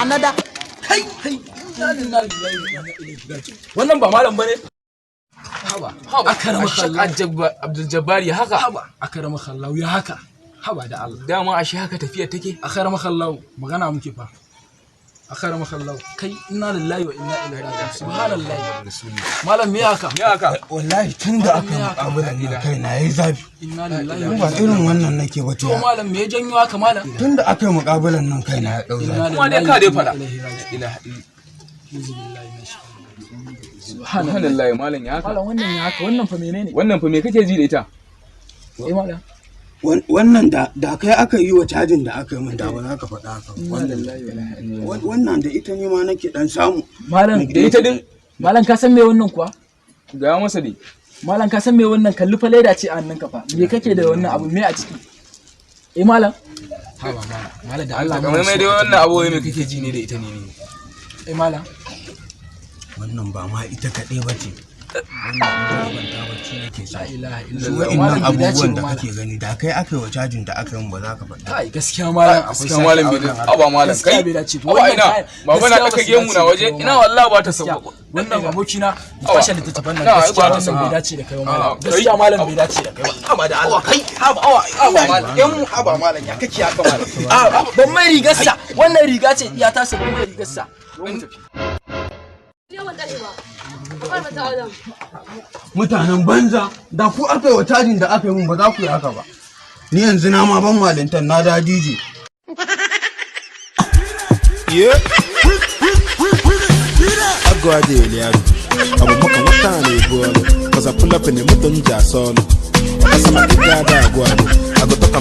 another. Kai wannan ba malam bane. Haba Abduljabar ya haka. Akarama kallahu ya haka. Haba da Allah. Dama ashe haka tafiya take. Akarama kallahu magana muke fa. Akarama kallahu kai inna lillahi wa inna ilaihi raji'un. Subhanallahi wa rasulihi. Malam me haka? Wallahi tunda aka muƙabala ni kai na yayi zafi. Inna lillahi wa ba irin wannan nake ba to malam me ya janyo haka malam? Tunda aka yi muƙabalan nan kai na ya dau zafi. Kuma dai ka dai fada. Subhanallahi malam ya haka. Malam wannan ya haka, wannan fa menene? Wannan fa me kake ji da ita? Malam. Wannan da kai aka yi wa cajin da aka yi min da ba za ka faɗa haka. Wannan da ita ne ma nake dan samu. Malam Da ita din malam ka san me wannan kuwa? ga masa dai. Malam ka san me wannan kalli fa leda ce a hannunka fa. Me kake da wannan abu me a ciki? Malam. Haba malam da Allah kamar mai dai wannan abu me kake ji ne da ita ne. Malam. Wannan ba ma ita kaɗai ba ce. Wannan ta bacci nake sa. ilaha Wa'innan abubuwan da kake gani da kai aka yi wa cajin da aka yi ba za ka faɗa. Kai gaskiya malam Gaskiya malam bai da aba malam kai. Aba ina baba na aka gemu na waje ina wallahi ba ta sauko. Wannan abokina fashin da ta tafi nan gaskiya wannan bai dace da kai malam. Gaskiya malam bai dace da kai ba. Haba da Allah kai haba malam yan mu haba malam ya kake haka malam. Ban mai rigarsa wannan riga ce iya ta ban mai rigarsa. Mun tafi. Mutanen banza da ku aka yi wa cajin da aka yi min ba za ku yi haka ba. Ni yanzu na ma ban malintan na da DJ. Agwade Eliaru, abu maka wata ne buwalo, cause I pull up in the mutunja solo. Wakasama kikada agwade, agotoka